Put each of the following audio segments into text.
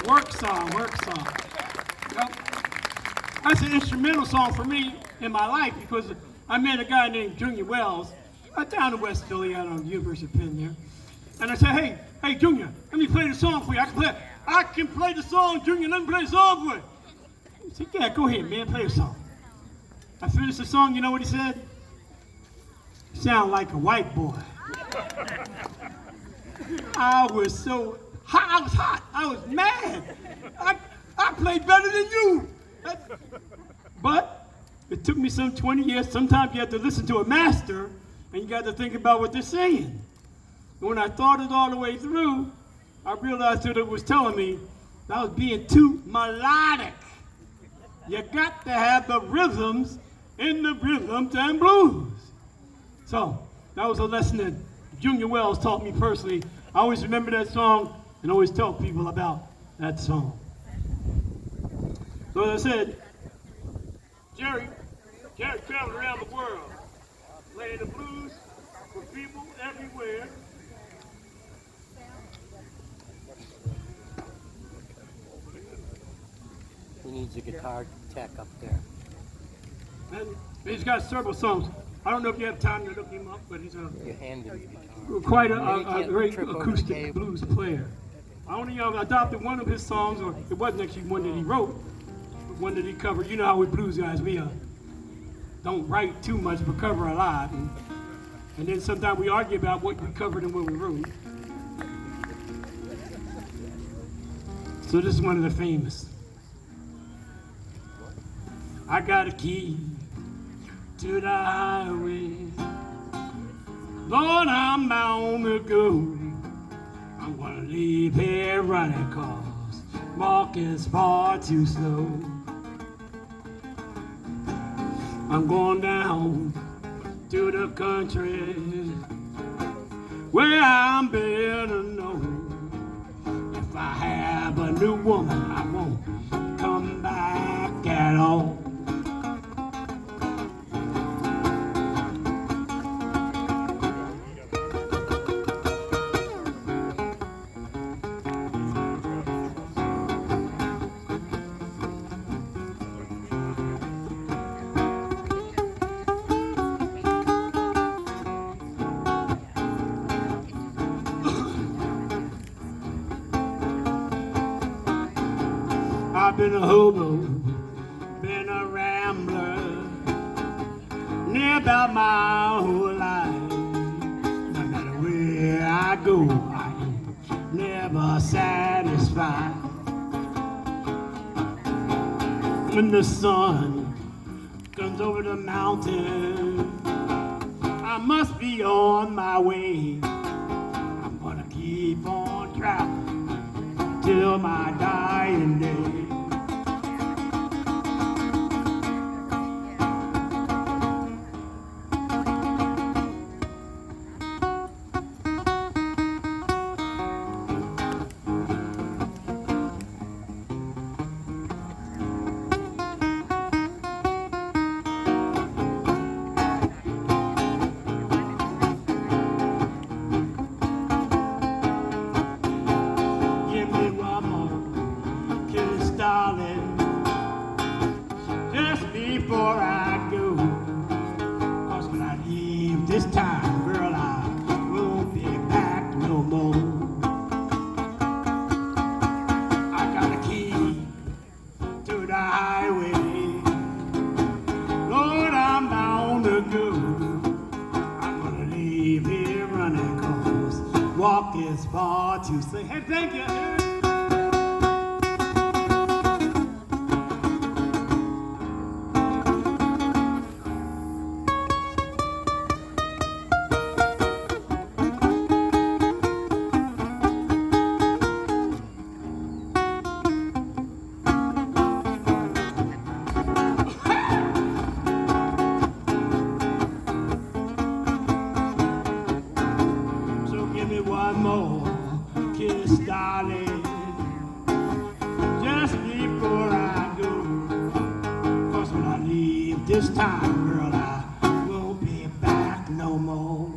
Work song. Well, that's an instrumental song for me in my life because I met a guy named Junior Wells down in West Philly out on University of Penn there. And I said, hey, Junior, let me play the song for you. I can play the song, Junior, let me play the song for you. He said, yeah, go ahead, man, play the song. I finished the song, you know what he said? You sound like a white boy. I was so hot, I was hot, I was mad. I played better than you. But it took me some 20 years. Sometimes you have to listen to a master and you got to think about what they're saying. And when I thought it all the way through, I realized that it was telling me that I was being too melodic. You got to have the rhythms in the rhythms and blues. So that was a lesson that Junior Wells taught me personally. I always remember that song and always tell people about that song. So as I said, Jerry traveled around the world, playing the blues for people everywhere. He needs a guitar tech up there. And he's got several songs. I don't know if you have time to look him up, but he's quite a great acoustic blues player. I only adopted one of his songs, or it wasn't actually one that he wrote, but one that he covered. You know how we blues guys, we don't write too much, but cover a lot. And then sometimes we argue about what we covered and what we wrote. So this is one of the famous. I got a key to the highway. Lord, I'm bound to go. I'm gonna leave here running cause walking's far too slow. I'm going down to the country where I'm better known. If I have a new woman, I won't come back at all. I've been a hobo, been a rambler, near about my whole life. No matter where I go, I ain't never satisfied. When the sun comes over the mountain, I must be on my way. I'm gonna keep on traveling till my dying day. Darling, just before I go, 'cause when I leave this time, girl, I won't be back no more. I got a key to the highway, Lord, I'm bound to go. I'm gonna leave here running 'cause walk is far too slow. Hey, thank you. But this time, girl, I won't be back no more.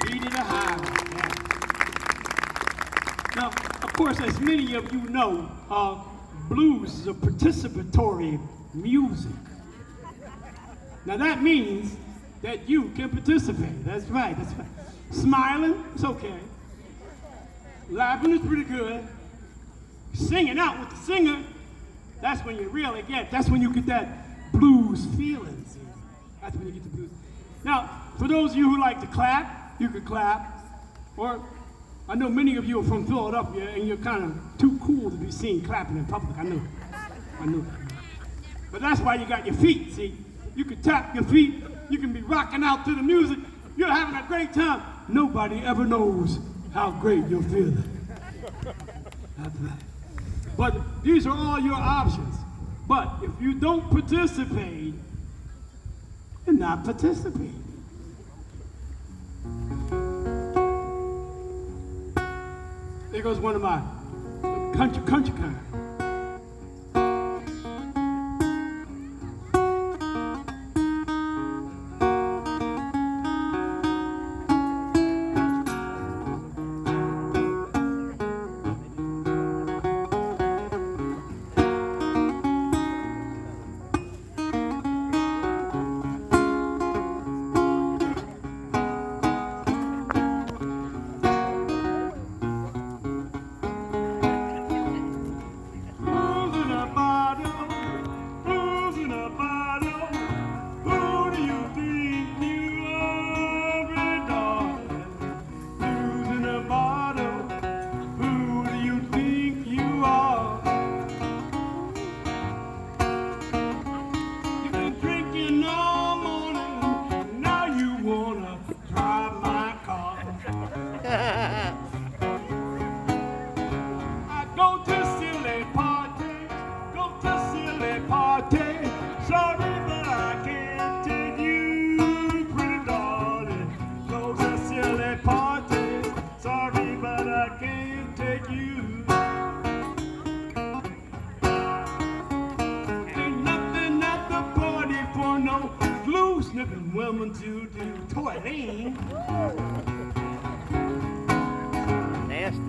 Beat it a highway. Yeah. Now, of course, as many of you know, blues is a participatory music. Now that means that you can participate. That's right, that's right. Smiling, it's okay. Laughing is pretty good. Singing out with the singer, that's when you really that's when you get that blues feeling. See? That's when you get the blues. Now, for those of you who like to clap, you can clap. Or, I know many of you are from Philadelphia and you're kind of too cool to be seen clapping in public. I know that. But that's why you got your feet, see? You can tap your feet, you can be rocking out to the music, you're having a great time. Nobody ever knows how great you're feeling. That's right. But these are all your options. But if you don't participate, you're not participating. There goes one of my country kind. Women to do toiling. Nasty.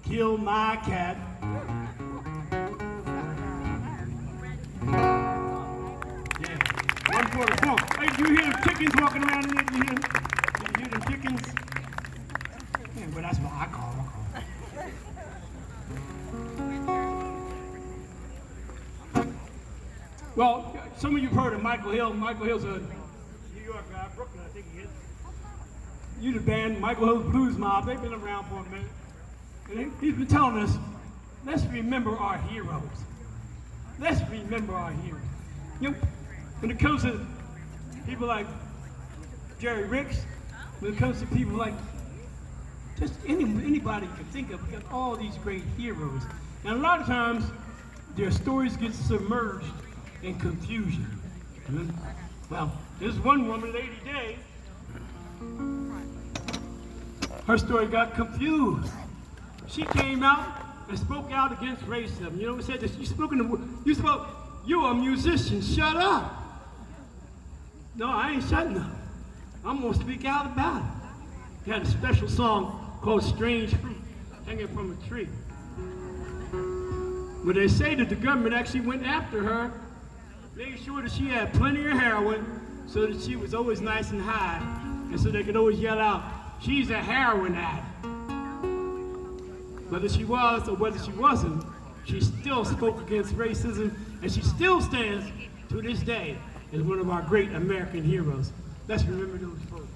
Kill my cat. Yeah. One for the phone. Hey, do you hear the chickens walking around in here? Do you hear the chickens? Yeah, well, that's what I call them. Well, some of you have heard of Michael Hill. Michael Hill's a New York guy, Brooklyn, I think he is. You the band, Michael Hill's Blues Mob. They've been around for a minute. And he's been telling us, let's remember our heroes. Let's remember our heroes. You know, when it comes to people like Jerry Ricks, when it comes to people like just anybody you can think of, we got all these great heroes. And a lot of times, their stories get submerged in confusion. Well, there's one woman, Lady Day. Her story got confused. She came out and spoke out against racism. You know, it said that you are a musician, shut up. No, I ain't shutting up. I'm gonna speak out about it. Got a special song called Strange Fruit, hanging from a tree. But they say that the government actually went after her, making sure that she had plenty of heroin so that she was always nice and high, and so they could always yell out, "She's a heroin addict." Whether she was or whether she wasn't, she still spoke against racism, and she still stands to this day as one of our great American heroes. Let's remember those folks.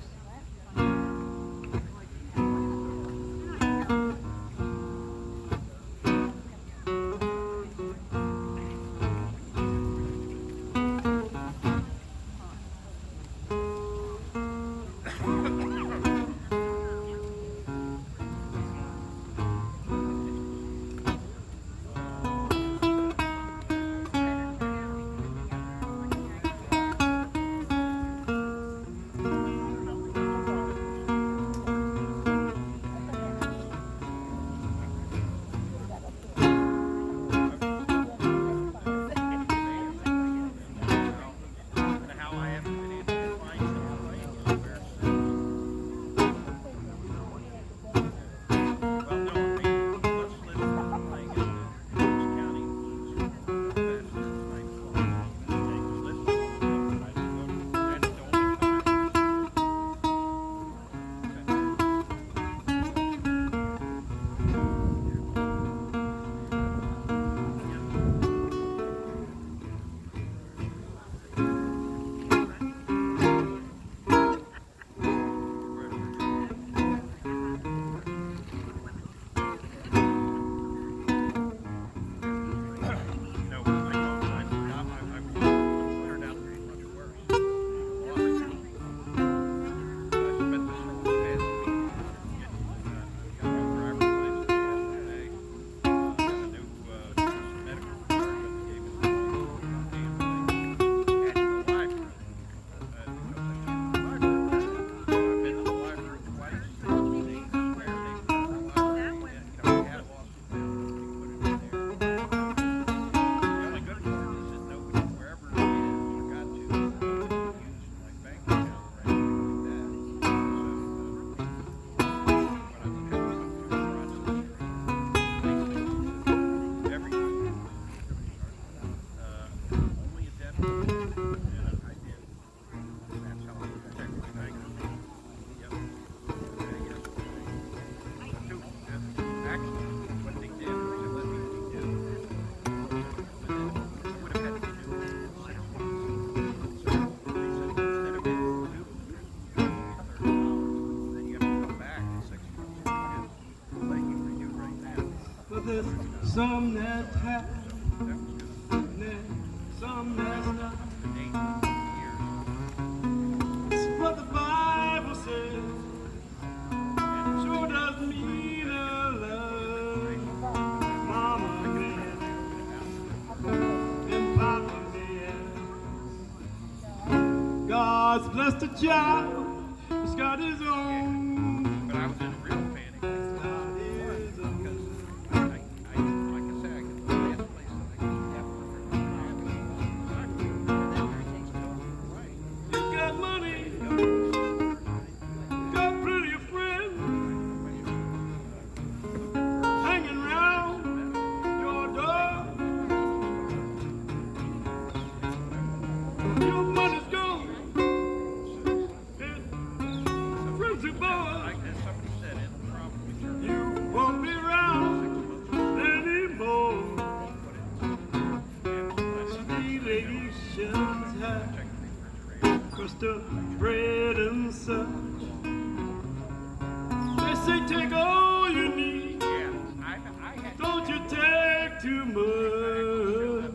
There's some that have, and then some that's not. It's what the Bible says. Sure does mean a love. Mama man and Papa man. God's blessed a child. He's got his own. But I was in a real panic. Bread and such. They say take all you need. Don't you take too much.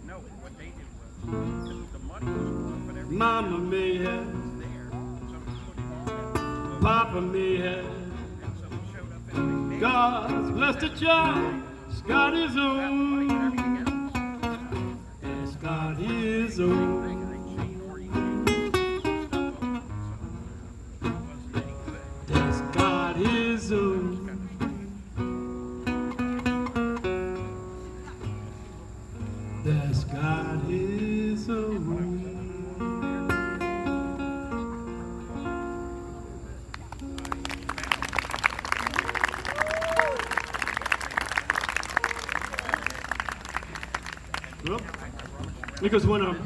No, what they did was the money was but every Mama may have, Papa may have. God's blessed a child. He's got his own. He's got his own. His own. That's God his own. Because one of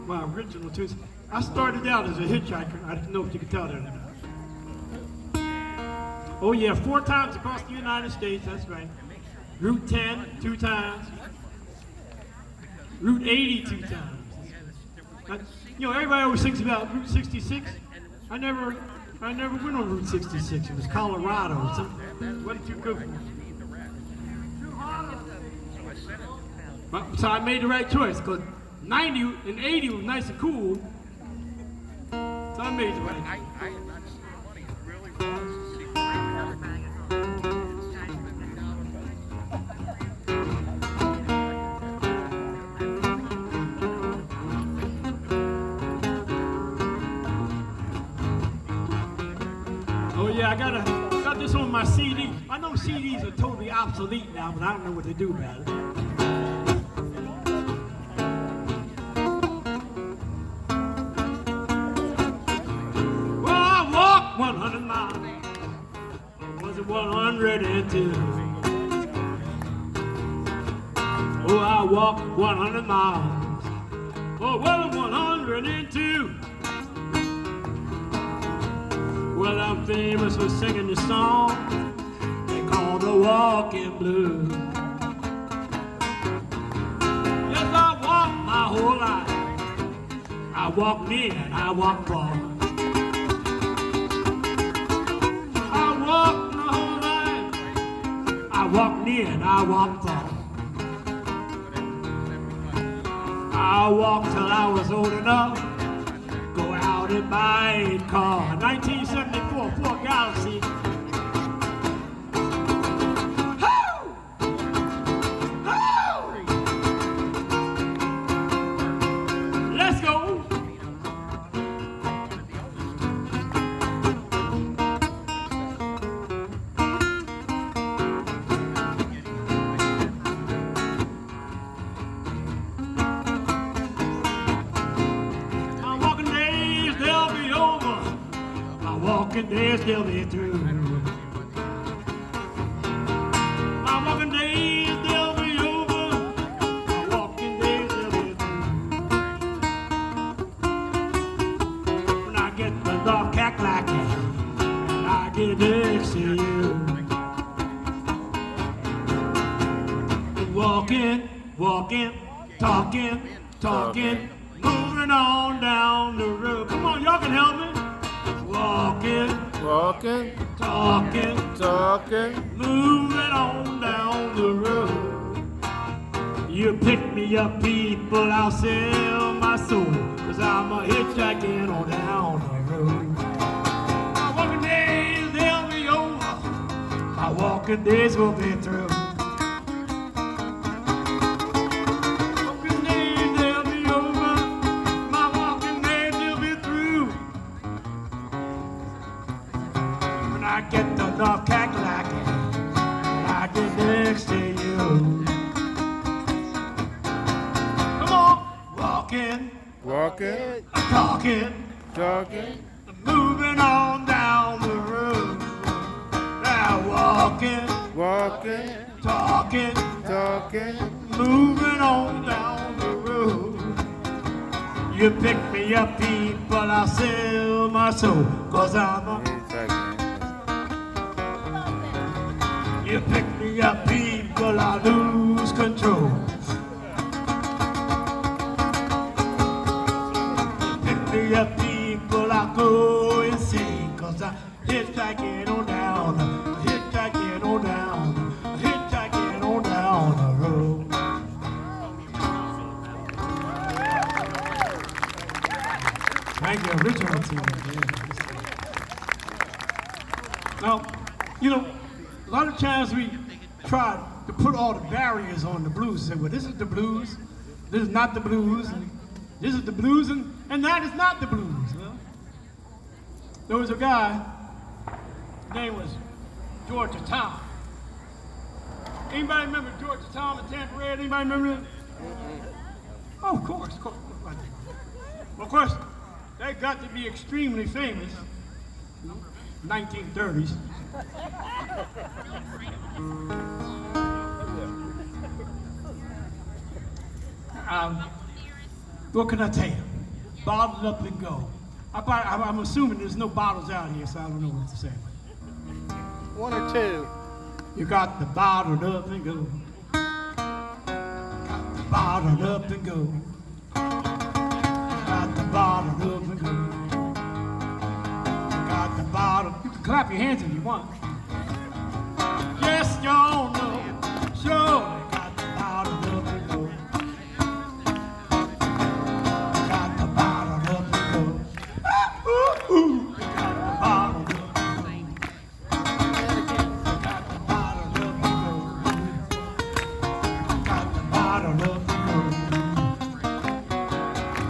my original tunes, I started out as a hitchhiker. I didn't know if you could tell that or not. Oh yeah, 4 times across the United States, that's right. Route 10, 2 times. Route 80, 2 times. You know, everybody always thinks about Route 66. I never went on Route 66. It was Colorado. It wasn't too good for me. So I made the right choice, because 90 and 80 was nice and cool. So I made the right choice. I had not seen money. It really was. Oh yeah, I got this on my CD. I know CDs are totally obsolete now, but I don't know what to do about it. Well, I walked 100 miles. Or was it 102? Oh, I walked 100 miles. Or was it 102? Well, I'm famous for singing the song they call the walking blues. Yes, I walked my whole life. I walked near and I walked far. I walked my whole life. I walked near and I walked far. I walked till I was old enough. Go out and buy a car. 1974, Ford Galaxy. Ho! Ho! Let's go. Walking days they'll be through. My walking days they'll be over. My walking days they'll be through. When I get the dog cackling and I get next to you. Walking, walking, talking, talking, moving on down the road. Come on, y'all can help me. Walking, Walking, talking, talking, moving on down the road. You pick me up, people, I'll sell my soul, 'cause I'm a hitchhiking on down the road. My walking days, they'll be over. My walking days will be through. Walking days, they'll be over. My walking days, they'll be through. When I get the dog cackling, I get next to you. Come on, walking, walking, talking, talking, moving on down the road. Now walking, walking, talking, talking, moving on down the road. You pick me up, people, I'll sell my soul, 'cause I'm a... You pick me up, people, I lose control. Pick me up, people, I go insane, 'cause I hitchhiking on down, hitchhiking on down, hitchhiking on down the road. Thank you, original team. Now, you know, a lot of times we try to put all the barriers on the blues. Say, well, this is the blues, this is not the blues, and this is the blues, and that is not the blues. Well, there was a guy, his name was Georgia Tom. Anybody remember Georgia Tom and Tampa Red? Anybody remember him? Oh, of course, of course. Well, of course, they got to be extremely famous. 1930s. What can I tell you? Bottled up and go. I'm assuming there's no bottles out here, so I don't know what to say. One or two. You got the bottled up and go. Got the bottled up and go. Got the bottled up and go. Got the bottle. You can clap your hands if you want. Yes, y'all know. Sure, they got the bottled up and go. Got the bottled up and go. Ooh, ooh, they got the bottled up and go. Got the bottled up and go. Got the bottled up and go.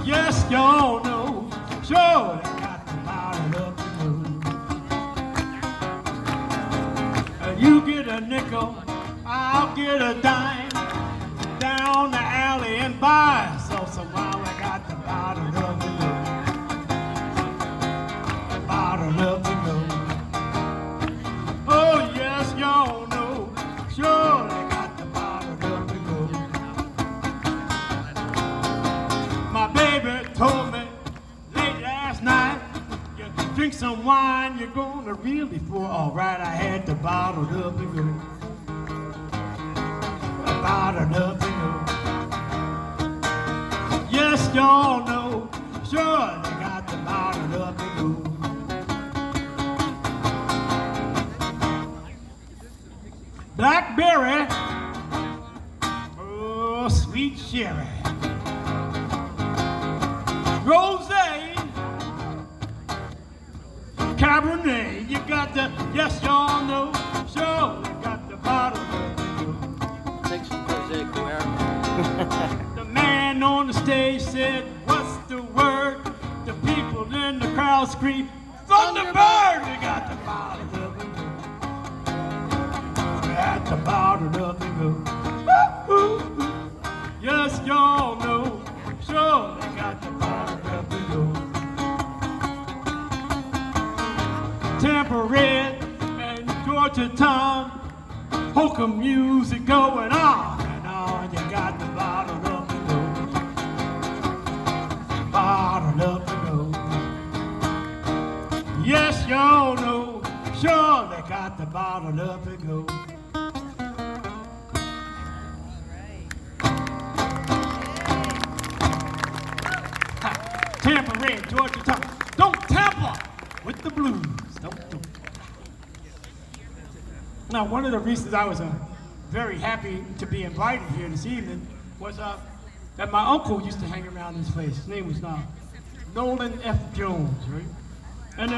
Yes, y'all know. Sure, they got the bottled up and go. You get a nickel, I'll get a dime. Down the alley and buy yourself some wine. I got the bottle up and go. Bottle up and go. Oh yes, y'all know. Sure, they got the bottle up and go. My baby told me late last night, you drink some wine, you're gonna really feel alright. I had the bottle up and go. Bottled up and go. Yes, y'all know. Sure, they got the bottled up and go. Blackberry. Oh, sweet sherry. Rosé. Cabernet. You got the, yes, y'all know. Sure, they got the bottled up and go. Take some Jose Cuervo. The man on the stage said, what's the word? The people in the crowd scream, Thunderbird! We got the bottled up and go. We got the bottled up and go. Woo-hoo. Yes, y'all know. Sure, they got the bottled up and go. Tampa Red and Georgia Town. Polka music going on and on. You got the bottled up and go. Bottled up and go. Yes, y'all know. Sure, they got the bottled up and go. Tampa Red, Georgia Town. Don't tamper with the blues. Don't. Now, one of the reasons I was very happy to be invited here this evening was that my uncle used to hang around this place. His name was Nolan F. Jones, right? And